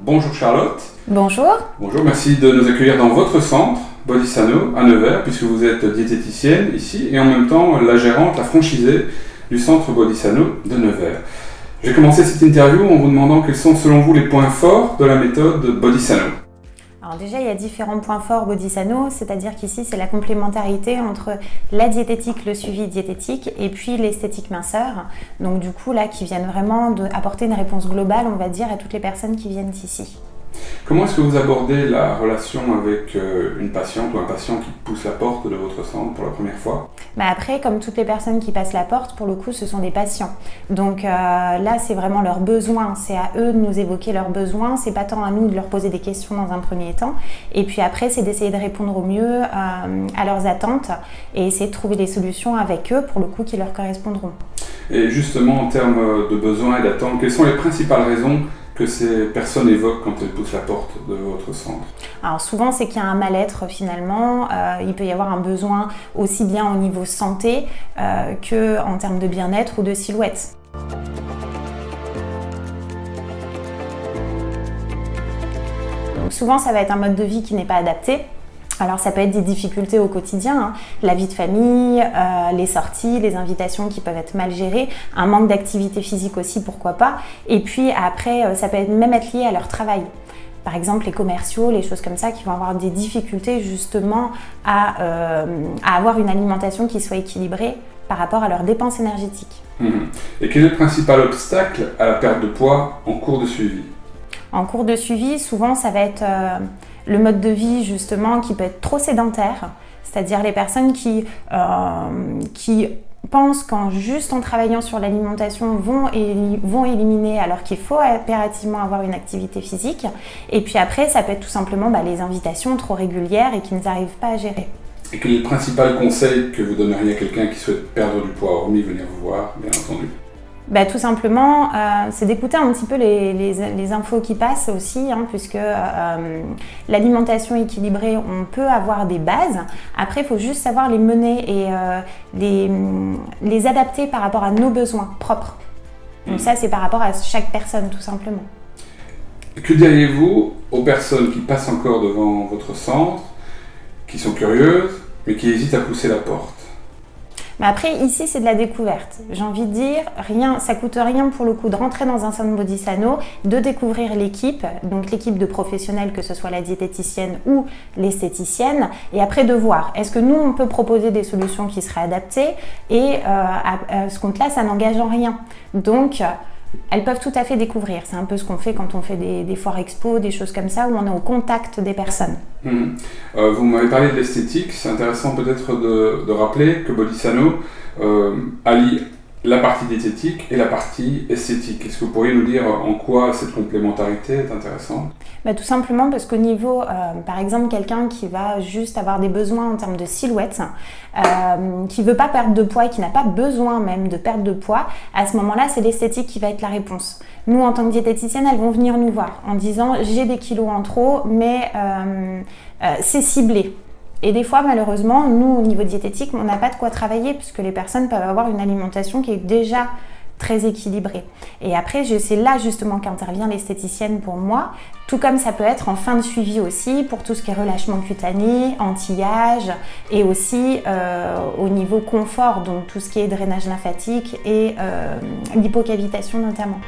Bonjour Charlotte. Bonjour. Bonjour, merci de nous accueillir dans votre centre, Bodhisano, à Nevers, puisque vous êtes diététicienne ici et en même temps la gérante, la franchisée du centre Bodhisano de Nevers. J'ai commencé cette interview en vous demandant quels sont selon vous les points forts de la méthode Bodhisano. Alors déjà, il y a différents points forts Bodhisano, c'est-à-dire qu'ici, c'est la complémentarité entre la diététique, le suivi diététique et puis l'esthétique minceur. Donc du coup, là, qui viennent vraiment apporter une réponse globale, on va dire, à toutes les personnes qui viennent ici. Comment est-ce que vous abordez la relation avec une patiente ou un patient qui pousse la porte de votre centre pour la première fois ? Après, comme toutes les personnes qui passent la porte, pour le coup, ce sont des patients. Donc là, c'est vraiment leurs besoins. C'est à eux de nous évoquer leurs besoins. C'est pas tant à nous de leur poser des questions dans un premier temps. Et puis après, c'est d'essayer de répondre au mieux à leurs attentes et essayer de trouver des solutions avec eux, pour le coup, qui leur correspondront. Et justement, en termes de besoins et d'attentes, quelles sont les principales raisons que ces personnes évoquent quand elles poussent la porte de votre centre? Alors souvent, c'est qu'il y a un mal-être finalement. Il peut y avoir un besoin aussi bien au niveau santé qu'en termes de bien-être ou de silhouette. Donc souvent, ça va être un mode de vie qui n'est pas adapté. Alors ça peut être des difficultés au quotidien, la vie de famille, les sorties, les invitations qui peuvent être mal gérées, un manque d'activité physique aussi, pourquoi pas. Et puis après, ça peut même être lié à leur travail. Par exemple, les commerciaux, les choses comme ça, qui vont avoir des difficultés justement à avoir une alimentation qui soit équilibrée par rapport à leurs dépenses énergétiques. Et quel est le principal obstacle à la perte de poids en cours de suivi? En cours de suivi, souvent ça va être le mode de vie justement qui peut être trop sédentaire, c'est-à-dire les personnes qui pensent qu'en juste en travaillant sur l'alimentation vont éliminer, alors qu'il faut impérativement avoir une activité physique. Et puis après, ça peut être tout simplement les invitations trop régulières et qui ne n'arrivent pas à gérer. Et quel est le principal conseil que vous donneriez à quelqu'un qui souhaite perdre du poids, hormis venir vous voir, bien entendu? Tout simplement, c'est d'écouter un petit peu les infos qui passent aussi, puisque l'alimentation équilibrée, on peut avoir des bases. Après, il faut juste savoir les mener et les adapter par rapport à nos besoins propres. Donc ça, c'est par rapport à chaque personne, tout simplement. Que diriez-vous aux personnes qui passent encore devant votre centre, qui sont curieuses, mais qui hésitent à pousser la porte? Mais après, ici, c'est de la découverte. J'ai envie de dire, ça coûte rien pour le coup de rentrer dans un centre Bodhisano, de découvrir l'équipe, donc l'équipe de professionnels, que ce soit la diététicienne ou l'esthéticienne, et après de voir, est-ce que nous, on peut proposer des solutions qui seraient adaptées, et à ce compte-là, ça n'engage en rien. Donc, elles peuvent tout à fait découvrir. C'est un peu ce qu'on fait quand on fait des foires expo, des choses comme ça, où on est au contact des personnes. Vous m'avez parlé de l'esthétique. C'est intéressant peut-être de rappeler que Bodhisano allie la partie diététique et la partie esthétique. Est-ce que vous pourriez nous dire en quoi cette complémentarité est intéressante? Tout simplement parce qu'au niveau, par exemple, quelqu'un qui va juste avoir des besoins en termes de silhouette, qui ne veut pas perdre de poids et qui n'a pas besoin même de perdre de poids, à ce moment-là, c'est l'esthétique qui va être la réponse. Nous, en tant que diététicienne, elles vont venir nous voir en disant « j'ai des kilos en trop, mais c'est ciblé ». Et des fois, malheureusement, nous, au niveau diététique, on n'a pas de quoi travailler puisque les personnes peuvent avoir une alimentation qui est déjà très équilibrée. Et après, c'est là justement qu'intervient l'esthéticienne pour moi, tout comme ça peut être en fin de suivi aussi pour tout ce qui est relâchement cutané, anti-âge et aussi au niveau confort, donc tout ce qui est drainage lymphatique et l'hypocavitation notamment.